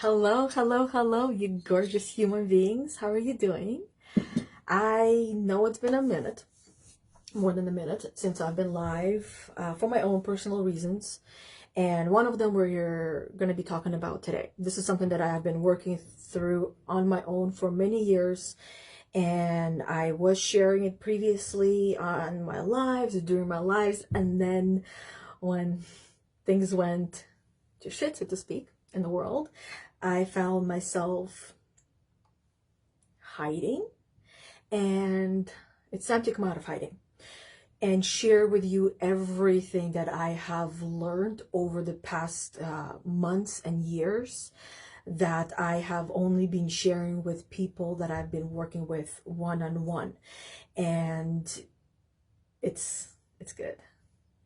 Hello, hello, hello, you gorgeous human beings. How are you doing? I know it's been a minute, more than a minute, since I've been live for my own personal reasons. And one of them we're going to be talking about today. This is something that I have been working through on my own for many years. And I was sharing it previously on my lives, during my lives. And then when things went to shit, so to speak, in the world, I found myself hiding, and it's time to come out of hiding and share with you everything that I have learned over the past months and years that I have only been sharing with people that I've been working with one-on-one. And it's good.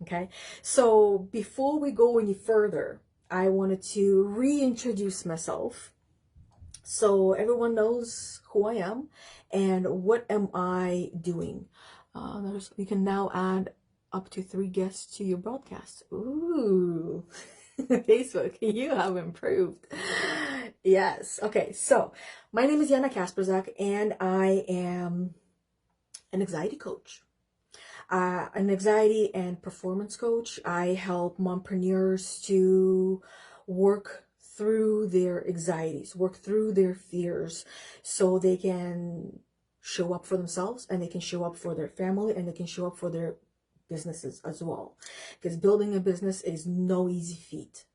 Okay, so before we go any further, I wanted to reintroduce myself so everyone knows who I am and what am I doing. You can now add up to 3 guests to your broadcast. Ooh, Facebook, you have improved. Yes. Okay, so my name is Yana Kasperczak, and I am an anxiety coach. An anxiety and performance coach. I help mompreneurs to work through their anxieties, work through their fears, so they can show up for themselves, and they can show up for their family, and they can show up for their businesses as well. Because building a business is no easy feat.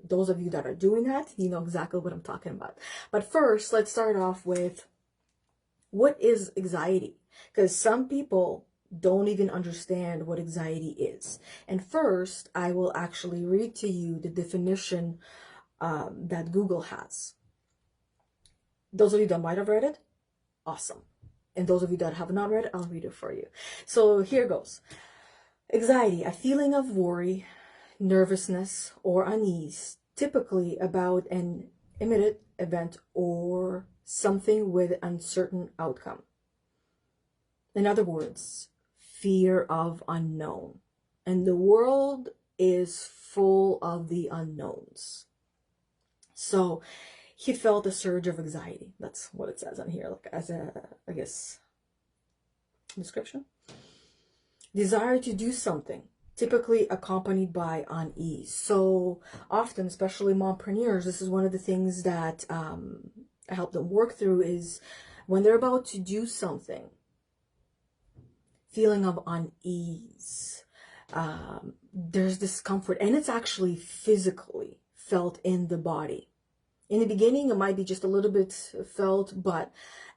Those of you that are doing that, you know exactly what I'm talking about. But first, let's start off with, what is anxiety? Because some people don't even understand what anxiety is. And first, I will actually read to you the definition that Google has. Those of you that might have read it, awesome. And those of you that have not read it, I'll read it for you. So here goes. Anxiety, a feeling of worry, nervousness, or unease, typically about an imminent event or something with uncertain outcome. In other words, fear of unknown. And the world is full of the unknowns. So he felt a surge of anxiety. That's what it says on here, like as a, I guess, description. Desire to do something, typically accompanied by unease. So often, especially mompreneurs, this is one of the things that I help them work through, is when they're about to do something, feeling of unease, there's discomfort, and it's actually physically felt in the body. In the beginning, it might be just a little bit felt, but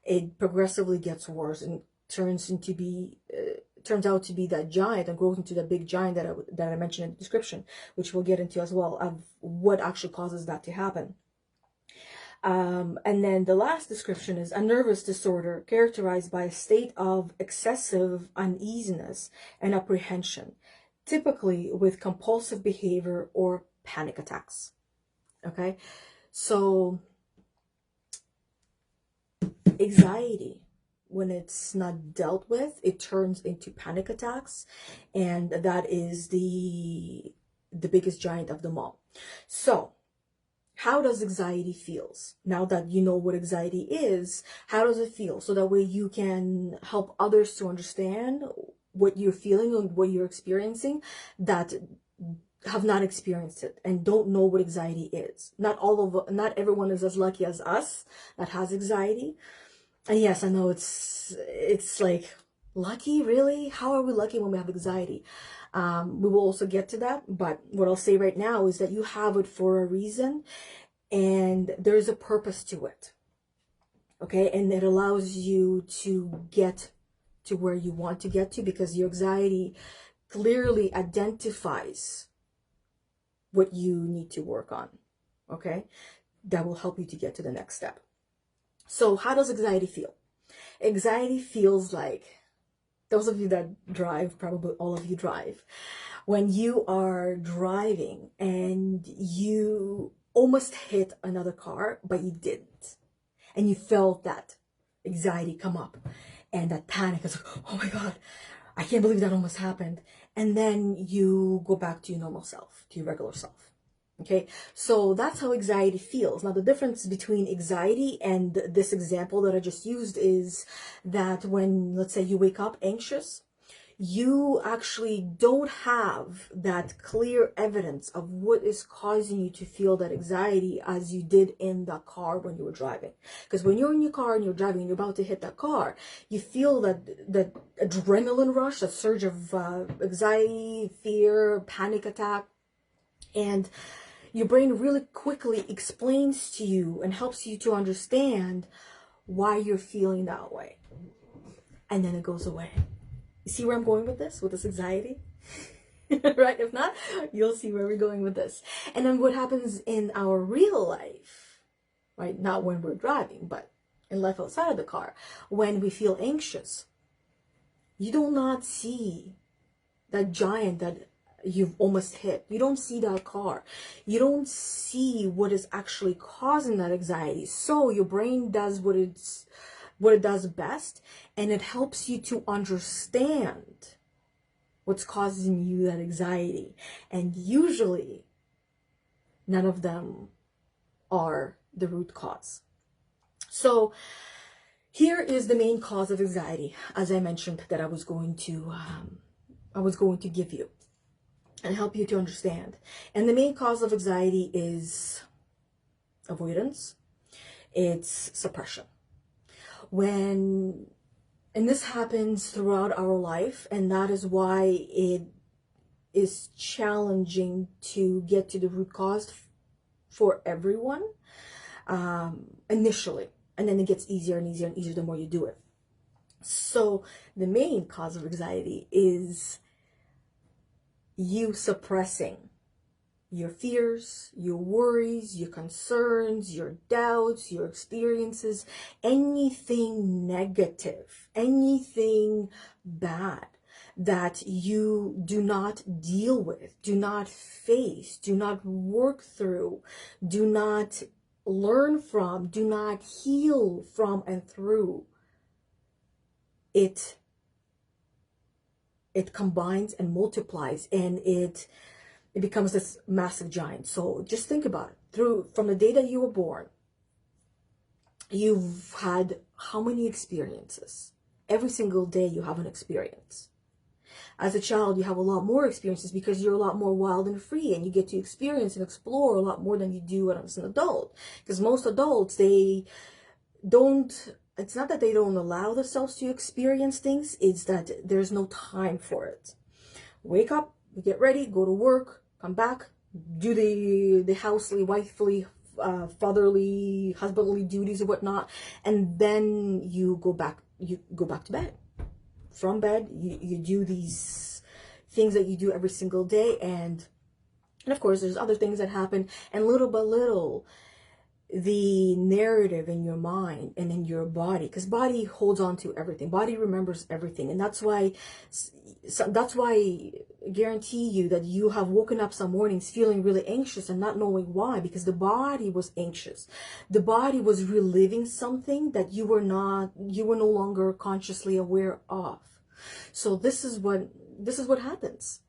it progressively gets worse and turns out to be that giant and grows into that big giant that I mentioned in the description, which we'll get into as well, of what actually causes that to happen. And then the last description is a nervous disorder characterized by a state of excessive uneasiness and apprehension, typically with compulsive behavior or panic attacks. Okay, so anxiety, when it's not dealt with, it turns into panic attacks, and that is the biggest giant of them all. So how does anxiety feels? Now that you know what anxiety is, how does it feel? So that way you can help others to understand what you're feeling and what you're experiencing, that have not experienced it and don't know what anxiety is. Not everyone is as lucky as us that has anxiety. And yes, I know it's like, lucky, really? How are we lucky when we have anxiety? We will also get to that, but what I'll say right now is that you have it for a reason, and there's a purpose to it. Okay, and it allows you to get to where you want to get to, because your anxiety clearly identifies what you need to work on. Okay, that will help you to get to the next step. So how does anxiety feel? Anxiety feels like, those of you that drive, probably all of you drive, when you are driving and you almost hit another car, but you didn't, and you felt that anxiety come up, and that panic is like, oh my God, I can't believe that almost happened. And then you go back to your normal self, to your regular self. Okay, so that's how anxiety feels. Now, the difference between anxiety and this example that I just used is that when, let's say, you wake up anxious, you actually don't have that clear evidence of what is causing you to feel that anxiety as you did in the car when you were driving. Because when you're in your car and you're driving and you're about to hit that car, you feel that adrenaline rush, that surge of anxiety, fear, panic attack, and your brain really quickly explains to you and helps you to understand why you're feeling that way. And then it goes away. You see where I'm going with this anxiety? Right? If not, you'll see where we're going with this. And then what happens in our real life, right? Not when we're driving, but in life outside of the car. When we feel anxious, you do not see that giant that you've almost hit. You don't see that car. You don't see what is actually causing that anxiety. So your brain does what it does best, and it helps you to understand what's causing you that anxiety. And usually none of them are the root cause. So here is the main cause of anxiety, as I mentioned, that I was going to give you and help you to understand. And the main cause of anxiety is avoidance. It's suppression. And this happens throughout our life, and that is why it is challenging to get to the root cause for everyone initially. And then it gets easier and easier and easier the more you do it. So the main cause of anxiety is you suppressing your fears, your worries, your concerns, your doubts, your experiences, anything negative, anything bad that you do not deal with, do not face, do not work through, do not learn from, do not heal from and through. It combines and multiplies, and it becomes this massive giant. So just think about it. From the day that you were born, you've had how many experiences? Every single day you have an experience. As a child, you have a lot more experiences because you're a lot more wild and free, and you get to experience and explore a lot more than you do as an adult. Because most adults, they don't, it's not that they don't allow themselves to experience things, it's that there's no time for it. Wake up, get ready, go to work, come back, do the housely, wifely, fatherly, husbandly duties and whatnot, and then you go back to bed. From bed, you do these things that you do every single day, and of course there's other things that happen, and little by little the narrative in your mind and in your body, because body holds on to everything, body remembers everything, and that's why I guarantee you that you have woken up some mornings feeling really anxious and not knowing why, because the body was anxious. The body was reliving something that you were no longer consciously aware of. So this is what happens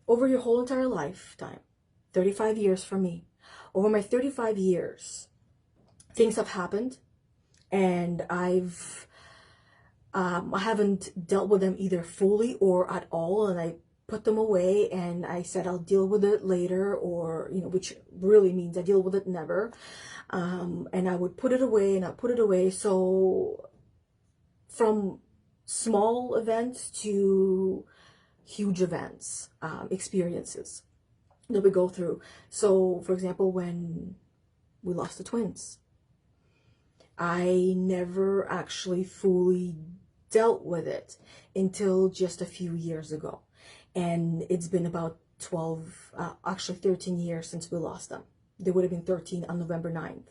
over your whole entire lifetime. 35 years for me. Over my 35 years, things have happened, and I haven't dealt with them either fully or at all, and I put them away, and I said I'll deal with it later, or which really means I deal with it never. And I would put it away, and I put it away. So from small events to huge events, experiences that we go through. So for example, when we lost the twins, I never actually fully dealt with it until just a few years ago. And it's been about 13 years since we lost them. They would have been 13 on November 9th.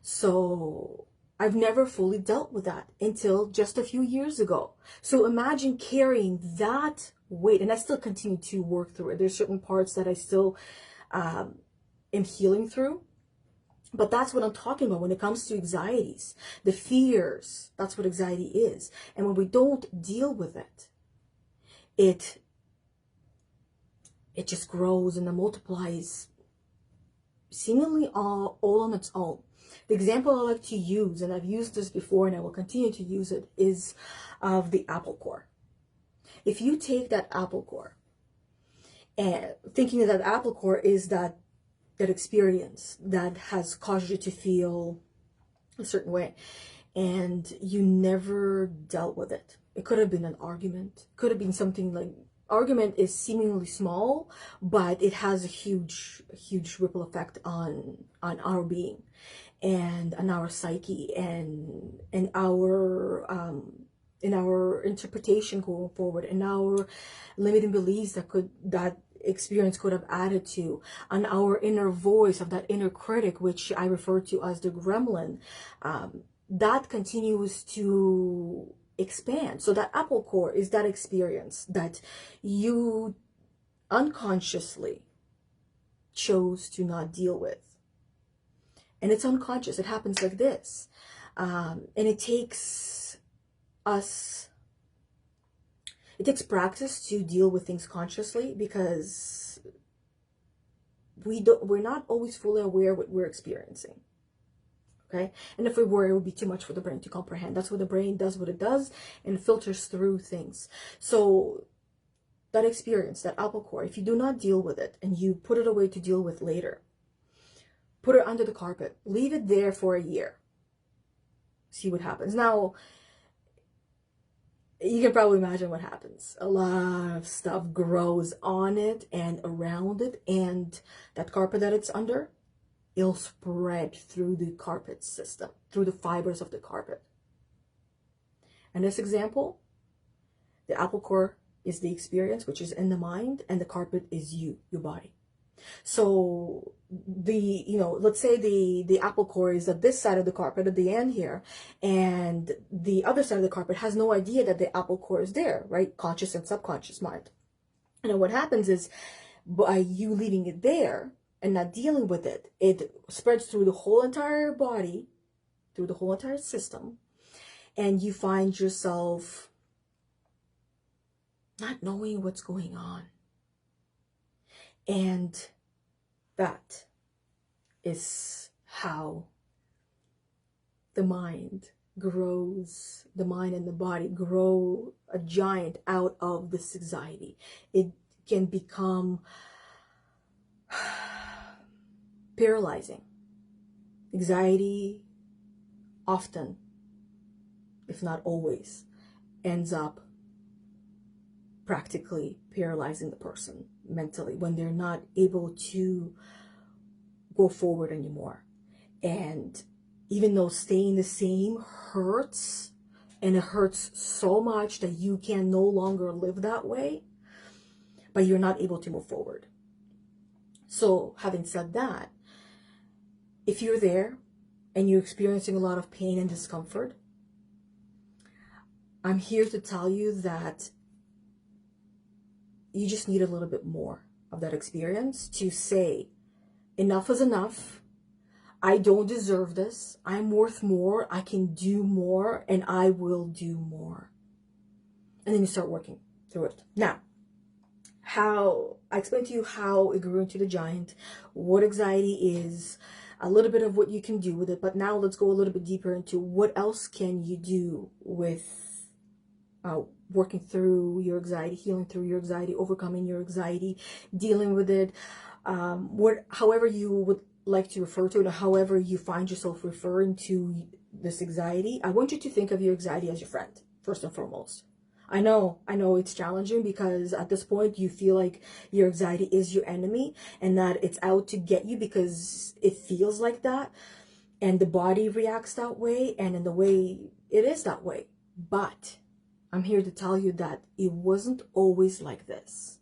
So I've never fully dealt with that until just a few years ago. So imagine carrying that weight, and I still continue to work through it. There's certain parts that I still am healing through. But that's what I'm talking about when it comes to anxieties, the fears. That's what anxiety is. And when we don't deal with it, it just grows and it multiplies seemingly all on its own. The example I like to use, and I've used this before and I will continue to use it, is of the apple core. If you take that apple core, and thinking that apple core is that experience that has caused you to feel a certain way, and you never dealt with it. It could have been an argument, could have been something like, argument is seemingly small, but it has a huge ripple effect on our being and on our psyche and in our interpretation going forward, and our limiting beliefs that experience could have added to, on our inner voice of that inner critic, which I refer to as the gremlin, that continues to expand. So that apple core is that experience that you unconsciously chose to not deal with. And it's unconscious. It happens like this. And it takes practice to deal with things consciously, because we're not always fully aware of what we're experiencing. Okay? And if we were, it would be too much for the brain to comprehend. That's what the brain does, what it does, and filters through things. So that experience, that apple core, if you do not deal with it and you put it away to deal with later, put it under the carpet, leave it there for a year, see what happens. Now, you can probably imagine what happens. A lot of stuff grows on it and around it, and that carpet that it's under, it'll spread through the carpet system, through the fibers of the carpet. In this example, the apple core is the experience, which is in the mind, and the carpet is you, your body. So let's say the apple core is at this side of the carpet at the end here, and the other side of the carpet has no idea that the apple core is there, right? Conscious and subconscious mind. And then what happens is, by you leaving it there and not dealing with it, it spreads through the whole entire body, through the whole entire system, and you find yourself not knowing what's going on. And that is how the mind grows, the mind and the body grow a giant out of this anxiety. It can become paralyzing. Anxiety often, if not always, ends up practically paralyzing the person mentally when they're not able to go forward anymore. And even though staying the same hurts, and it hurts so much that you can no longer live that way, but you're not able to move forward. So having said that, if you're there and you're experiencing a lot of pain and discomfort, I'm here to tell you that you just need a little bit more of that experience to say, enough is enough. I don't deserve this. I'm worth more. I can do more, and I will do more. And then you start working through it. Now, I explained to you how it grew into the giant, what anxiety is, a little bit of what you can do with it. But now let's go a little bit deeper into what else can you do with working through your anxiety, healing through your anxiety, overcoming your anxiety, dealing with it, however you would like to refer to it, or however you find yourself referring to this anxiety. I want you to think of your anxiety as your friend, first and foremost. I know it's challenging, because at this point you feel like your anxiety is your enemy and that it's out to get you, because it feels like that and the body reacts that way, and in the way it is that way. But I'm here to tell you that it wasn't always like this.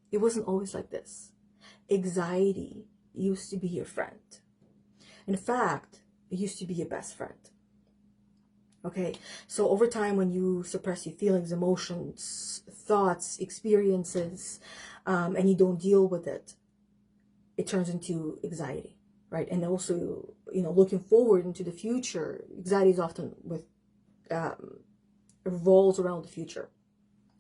It wasn't always like this. Anxiety used to be your friend. In fact, it used to be your best friend. Okay, so over time, when you suppress your feelings, emotions, thoughts, experiences, and you don't deal with it, it turns into anxiety, right? And also, looking forward into the future, anxiety is often revolves around the future.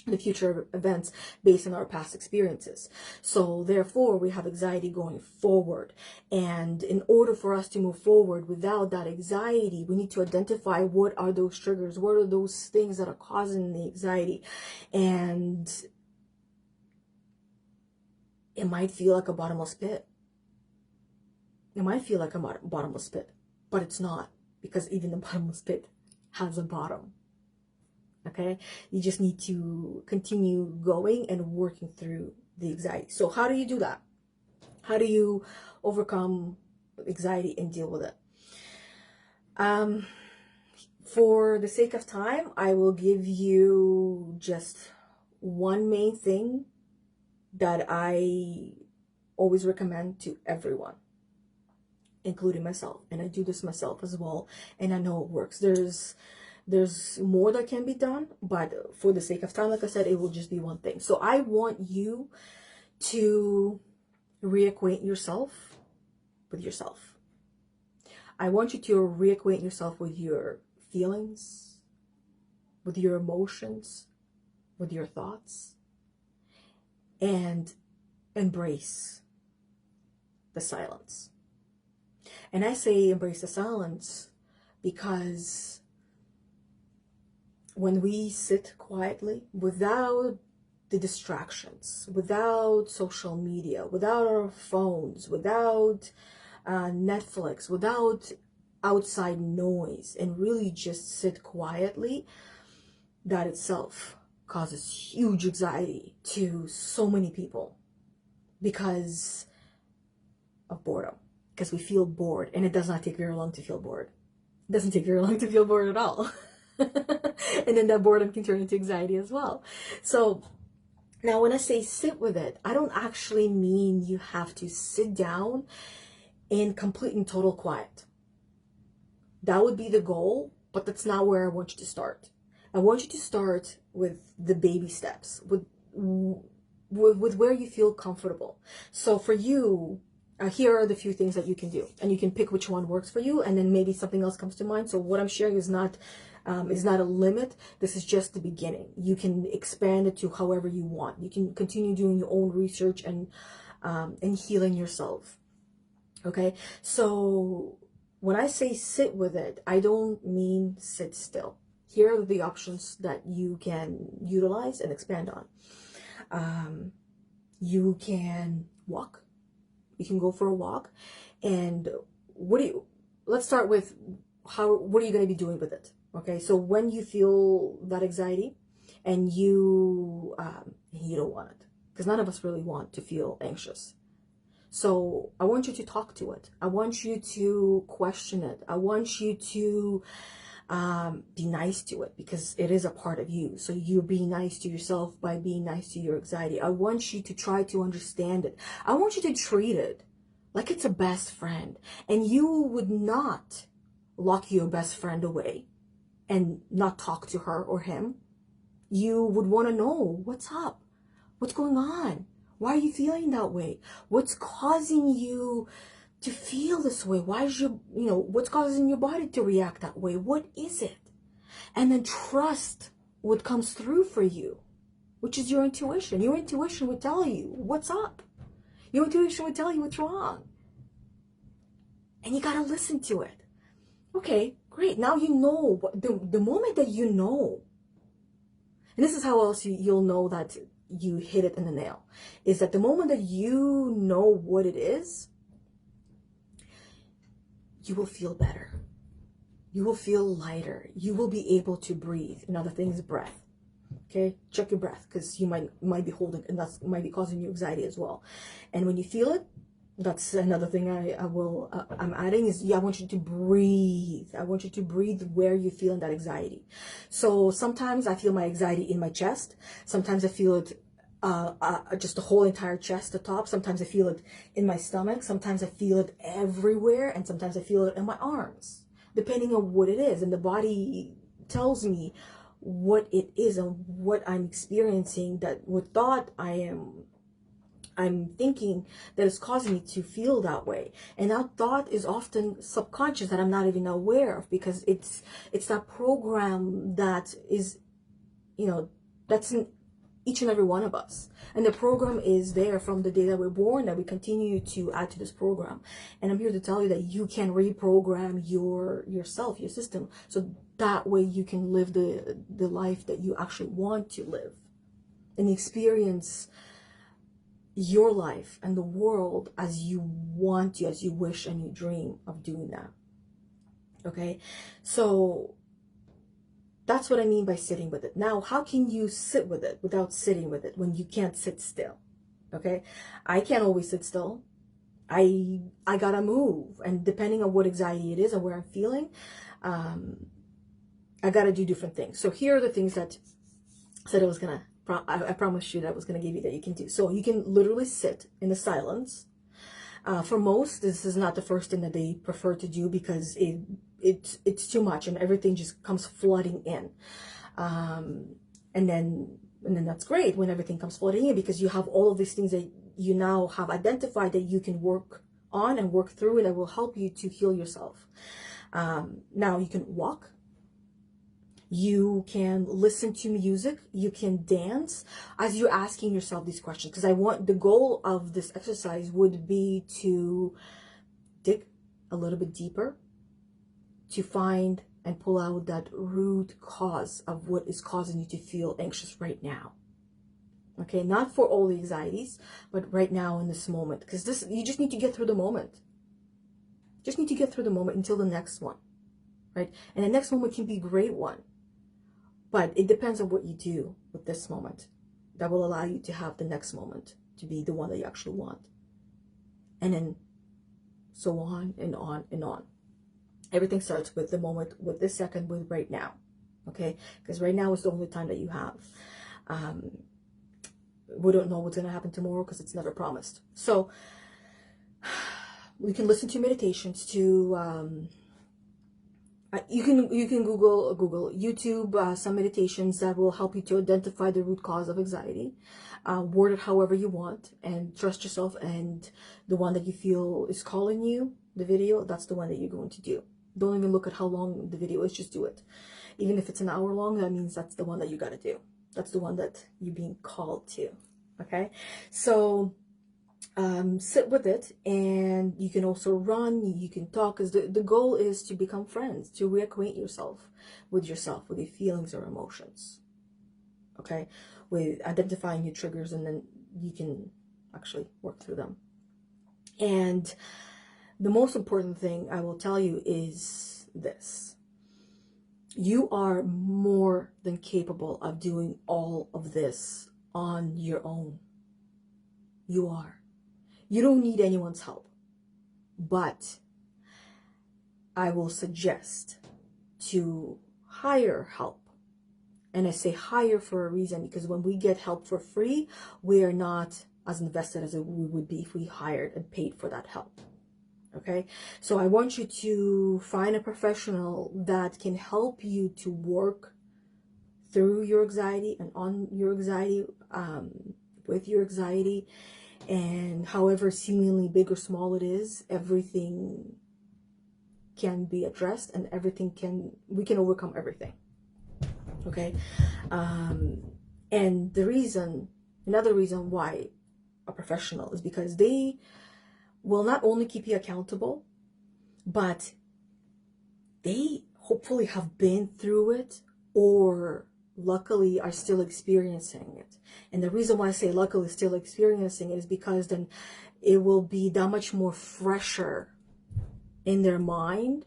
the future events based on our past experiences. So therefore, we have anxiety going forward. And in order for us to move forward without that anxiety, we need to identify what are those triggers, what are those things that are causing the anxiety. And it might feel like a bottomless pit. It might feel like a bottomless pit, but it's not, because even the bottomless pit has a bottom. Okay, you just need to continue going and working through the anxiety. So how do you do that? How do you overcome anxiety and deal with it? For the sake of time, I will give you just one main thing that I always recommend to everyone, including myself. And I do this myself as well, and I know it works. There's more that can be done, but for the sake of time, like I said, it will just be one thing. So I want you to reacquaint yourself with yourself. I want you to reacquaint yourself with your feelings, with your emotions, with your thoughts, and embrace the silence. And I say embrace the silence because when we sit quietly without the distractions, without social media, without our phones, without Netflix, without outside noise, and really just sit quietly, that itself causes huge anxiety to so many people because of boredom. Because we feel bored, and it does not take very long to feel bored. It doesn't take very long to feel bored at all. And then that boredom can turn into anxiety as well. So now when I say sit with it, I don't actually mean you have to sit down in complete and total quiet. That would be the goal, but that's not where I want you to start. I want you to start with the baby steps, with where you feel comfortable. So for you, here are the few things that you can do, and you can pick which one works for you, and then maybe something else comes to mind. So what I'm sharing is not a limit. This is just the beginning. You can expand it to however you want. You can continue doing your own research and healing yourself. Okay, so when I say sit with it, I don't mean sit still. Here are the options that you can utilize and expand on. You can walk. You can go for a walk. And let's start with what are you going to be doing with it? Okay, so when you feel that anxiety and you don't want it, because none of us really want to feel anxious. So I want you to talk to it. I want you to question it. I want you to be nice to it, because it is a part of you. So you're being nice to yourself by being nice to your anxiety. I want you to try to understand it. I want you to treat it like it's a best friend. And you would not lock your best friend away and not talk to her or him. You would want to know what's up, what's going on. Why are you feeling that way? What's causing you to feel this way? Why is what's causing your body to react that way? What is it? And then trust what comes through for you, which is your intuition. Your intuition would tell you what's up. Your intuition would tell you what's wrong. And you got to listen to it. Okay, great. Now you know. The moment that you know, and this is how else you'll know that you hit it in the nail, is that the moment that you know what it is, you will feel better. You will feel lighter. You will be able to breathe. Another thing is breath. Okay, check your breath, because you might be holding, and that might be causing you anxiety as well. And when you feel it, that's another thing I'm adding is, I want you to breathe. I want you to breathe where you're feeling that anxiety. So sometimes I feel my anxiety in my chest. Sometimes I feel it just the whole entire chest, the top. Sometimes I feel it in my stomach. Sometimes I feel it everywhere. And sometimes I feel it in my arms, depending on what it is. And the body tells me what it is and what I'm experiencing, what thought I'm thinking that is causing me to feel that way. And that thought is often subconscious, that I'm not even aware of, because it's that program that is, each and every one of us. And the program is there from the day that we're born, that we continue to add to this program. And I'm here to tell you that you can reprogram yourself, your system, so that way you can live the life that you actually want to live and experience your life and the world as you want to, as you wish and you dream of doing that. Okay, so that's what I mean by sitting with it. Now, how can you sit with it without sitting with it when you can't sit still? Okay, I can't always sit still. I gotta move, and depending on what anxiety it is and where I'm feeling, I gotta do different things. So here are the things that I said I promised you that I was gonna give you that you can do. So you can literally sit in the silence. For most, this is not the first thing that they prefer to do because it's too much and everything just comes flooding in. And then that's great when everything comes flooding in, because you have all of these things that you now have identified that you can work on and work through, and that will help you to heal yourself. Now you can walk. You can listen to music, you can dance as you're asking yourself these questions, because the goal of this exercise would be to dig a little bit deeper, to find and pull out that root cause of what is causing you to feel anxious right now. Okay, not for all the anxieties, but right now in this moment, because you just need to get through the moment. Just need to get through the moment until the next one, right? And the next moment can be a great one. But it depends on what you do with this moment that will allow you to have the next moment to be the one that you actually want. And then so on and on and on. Everything starts with the moment, with this second, with right now. Okay? Because right now is the only time that you have. We don't know what's going to happen tomorrow because it's never promised. So we can listen to meditations, to... you can Google YouTube some meditations that will help you to identify the root cause of anxiety. Word it however you want, and trust yourself, and the one that you feel is calling you, the video, that's the one that you're going to do. Don't even look at how long the video is, just do it. Even if it's an hour long, that means that's the one that you got to do. That's the one that you're being called to. Okay, so sit with it, and you can also run, you can talk, because the goal is to become friends, to reacquaint yourself, with your feelings or emotions. Okay, with identifying your triggers, and then you can actually work through them. And the most important thing I will tell you is this: you are more than capable of doing all of this on your own. You are. You don't need anyone's help, but I will suggest to hire help. And I say hire for a reason, because when we get help for free, we are not as invested as we would be if we hired and paid for that help. Okay, so I want you to find a professional that can help you to work through your anxiety and on your anxiety, with your anxiety. And however seemingly big or small it is, everything can be addressed, and we can overcome everything. Okay, and another reason why a professional is because they will not only keep you accountable, but they hopefully have been through it, or luckily are still experiencing it. And the reason why I say luckily still experiencing it is because then it will be that much more fresher in their mind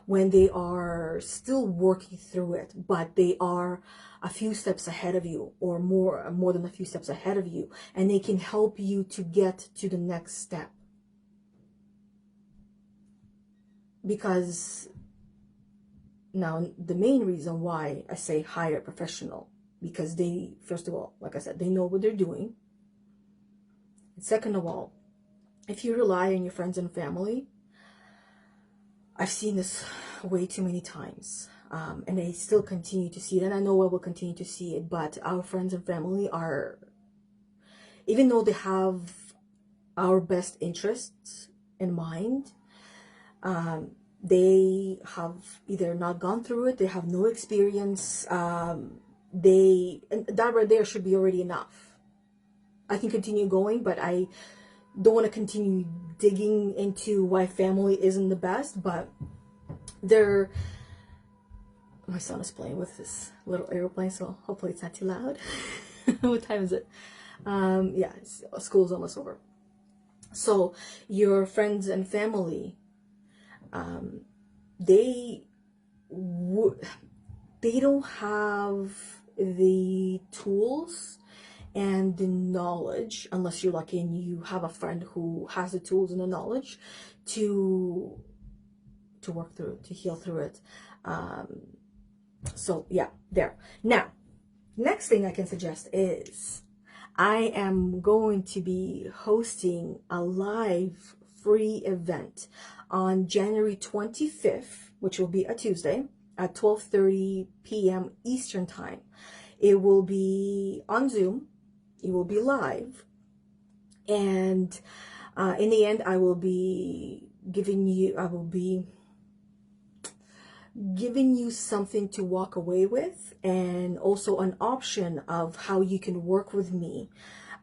when they are still working through it, but they are a few steps ahead of you, or more than a few steps ahead of you, and they can help you to get to the next step. Because now, the main reason why I say hire a professional, because they, first of all, like I said, they know what they're doing. And second of all, if you rely on your friends and family, I've seen this way too many times, and I still continue to see it, and I know I will continue to see it, but our friends and family are, even though they have our best interests in mind, they have either not gone through it, they have no experience and that right there should be already enough. I can continue going, but I don't want to continue digging into why family isn't the best. But my son is playing with this little airplane, so hopefully it's not too loud. What time is it? Yeah, school's almost over. So your friends and family, they don't have the tools and the knowledge, unless you're lucky and you have a friend who has the tools and the knowledge to work through it, to heal through it. So yeah, there. Now, next thing I can suggest is I am going to be hosting a live free event on January 25th, which will be a Tuesday at 12:30 p.m. Eastern Time. It will be on Zoom. It will be live. And in the end, I will be giving you something to walk away with, and also an option of how you can work with me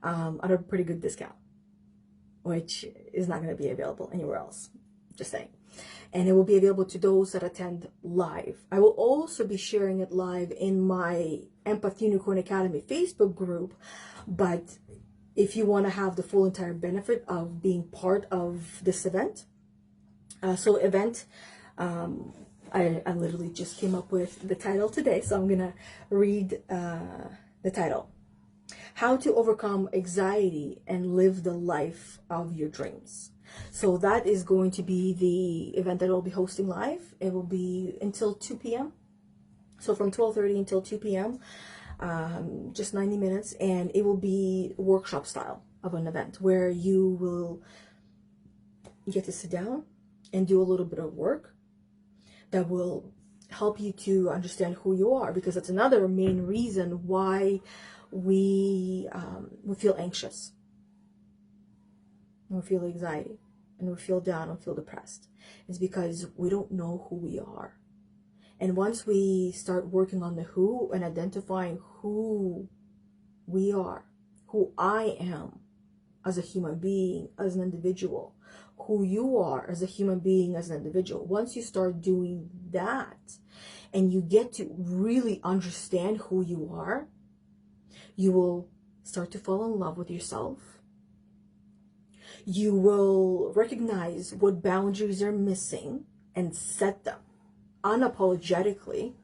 at a pretty good discount, which is not going to be available anywhere else, just saying. And it will be available to those that attend live. I will also be sharing it live in my Empathy Unicorn Academy Facebook group, but if you want to have the full entire benefit of being part of this event, I literally just came up with the title today, so I'm gonna read the title: How to Overcome Anxiety and Live the Life of Your Dreams. So that is going to be the event that I'll be hosting live. It will be until 2 p.m. So from 12:30 until 2 p.m., just 90 minutes, and it will be workshop style of an event where you get to sit down and do a little bit of work that will help you to understand who you are, because that's another main reason why we feel anxious, and we feel anxiety, and we feel down and feel depressed. It's because we don't know who we are. And once we start working on the who and identifying who we are, who I am as a human being, as an individual, who you are as a human being, as an individual, once you start doing that and you get to really understand who you are, you will start to fall in love with yourself. You will recognize what boundaries are missing and set them unapologetically.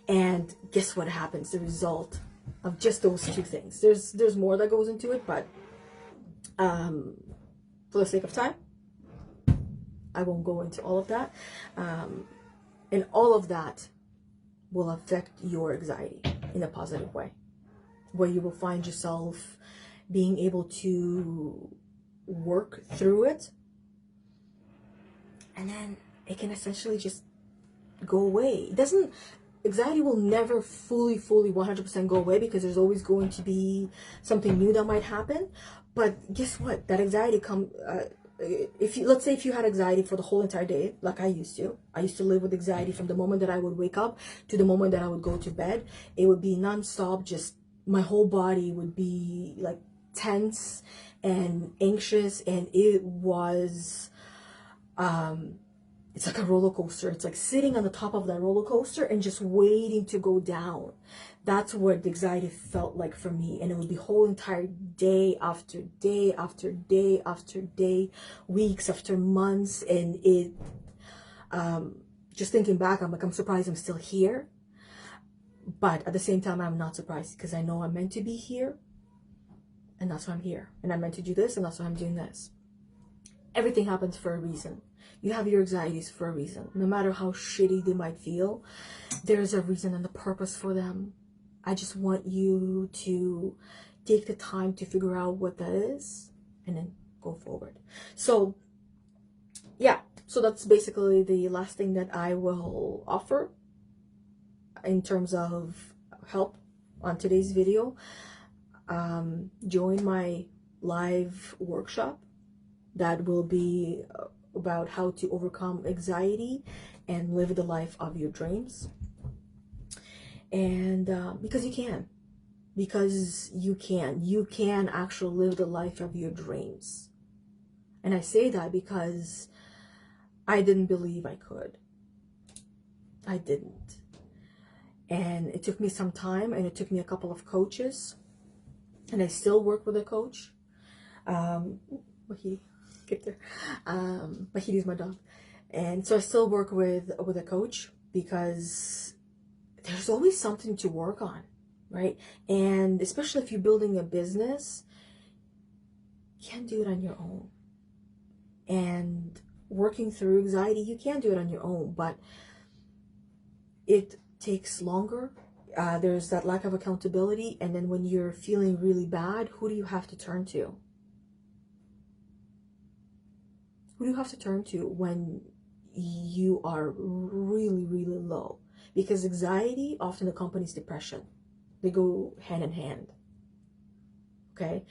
And guess what happens? The result of just those two things. There's more that goes into it, but for the sake of time, I won't go into all of that. And all of that will affect your anxiety in a positive way, where you will find yourself being able to work through it, and then it can essentially just go away. Anxiety will never fully 100% go away, because there's always going to be something new that might happen. But guess what? That anxiety let's say if you had anxiety for the whole entire day, like I used to live with anxiety from the moment that I would wake up to the moment that I would go to bed. It would be nonstop. Just my whole body would be like tense and anxious, and it was it's like a roller coaster. It's like sitting on the top of that roller coaster and just waiting to go down. That's what the anxiety felt like for me. And it would be whole entire day after day after day after day, weeks after months. And it, just thinking back, I'm surprised I'm still here. But at the same time, I'm not surprised, because I know I'm meant to be here. And that's why I'm here. And I'm meant to do this, and that's why I'm doing this. Everything happens for a reason. You have your anxieties for a reason. No matter how shitty they might feel, there's a reason and a purpose for them. I just want you to take the time to figure out what that is, and then go forward. So, yeah. So that's basically the last thing that I will offer in terms of help on today's video. Join my live workshop that will be about how to overcome anxiety and live the life of your dreams. And because you can actually live the life of your dreams. And I say that because I didn't believe I could. I didn't. And it took me some time, and it took me a couple of coaches, and I still work with a coach. Wahidi, get there. Wahidi's my dog. And so I still work with a coach, because there's always something to work on, right? And especially if you're building a business, you can't do it on your own. And working through anxiety, you can do it on your own, but it takes longer. There's that lack of accountability. And then when you're feeling really bad, who do you have to turn to? Who do you have to turn to when you are really, really low? Because anxiety often accompanies depression. They go hand in hand. Okay?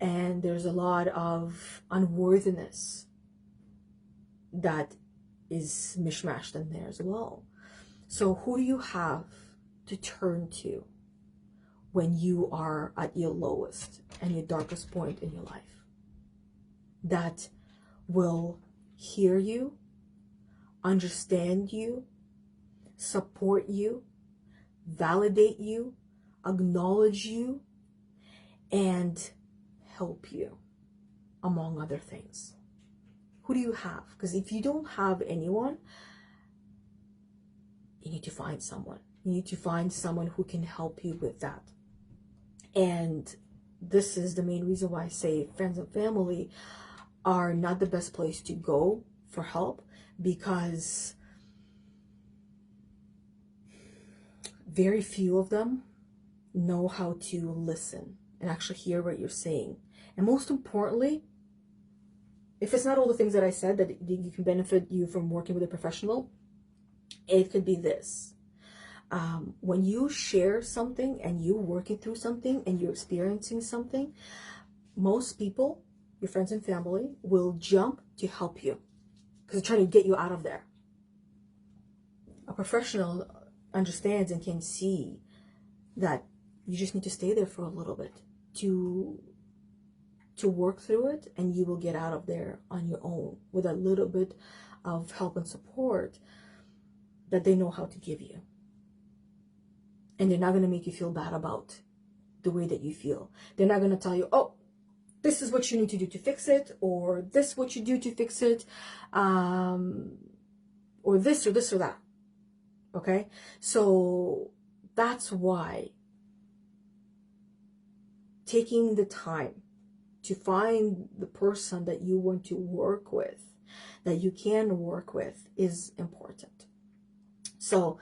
And there's a lot of unworthiness that is mishmashed in there as well. So who do you have to turn to when you are at your lowest and your darkest point in your life? That will hear you, understand you, support you, validate you, acknowledge you, and help you, among other things. Who do you have? Because if you don't have anyone, you need to find someone. You need to find someone who can help you with that. And this is the main reason why I say friends and family are not the best place to go for help, because very few of them know how to listen and actually hear what you're saying. And most importantly, if it's not all the things that I said that you can benefit you from working with a professional, it could be this. When you share something and you're working through something and you're experiencing something, most people, your friends and family, will jump to help you because they're trying to get you out of there. A professional understands and can see that you just need to stay there for a little bit to work through it, and you will get out of there on your own with a little bit of help and support that they know how to give you. And they're not going to make you feel bad about the way that you feel. They're not going to tell you, oh, this is what you need to do to fix it, or this what you do to fix it, or this or this or that. Okay? So that's why taking the time to find the person that you want to work with, that you can work with, is important. So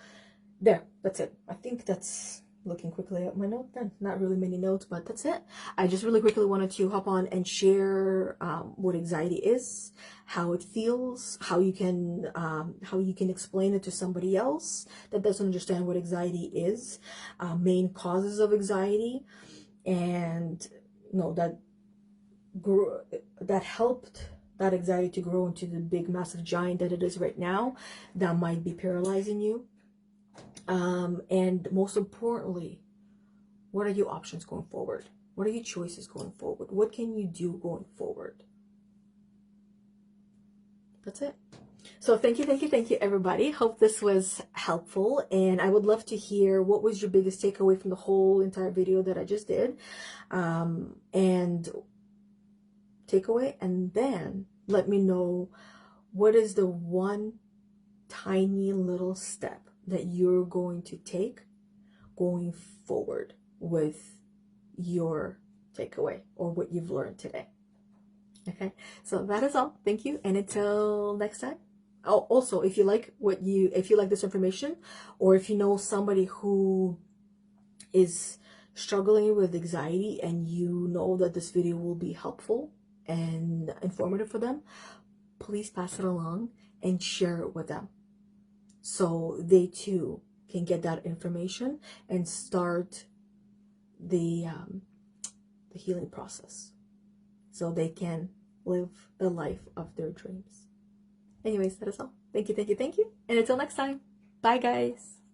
there, that's it. I think that's, looking quickly at my note then, not really many notes, but that's it. I just really quickly wanted to hop on and share what anxiety is, how it feels, how you can explain it to somebody else that doesn't understand what anxiety is, main causes of anxiety, and that helped that anxiety to grow into the big massive giant that it is right now, that might be paralyzing you. And most importantly, what are your options going forward? What are your choices going forward? What can you do going forward? That's it. So thank you, everybody. Hope this was helpful. And I would love to hear what was your biggest takeaway from the whole entire video that I just did. And takeaway, and then let me know what is the one tiny little step that you're going to take going forward with your takeaway or what you've learned today. Okay, so that is all. Thank you, and until next time. Oh, also, if you like this information, or if you know somebody who is struggling with anxiety and you know that this video will be helpful and informative for them, please pass it along and share it with them, so they too can get that information and start the healing process, so they can live the life of their dreams. Anyways, that is all. Thank you. And until next time, bye guys.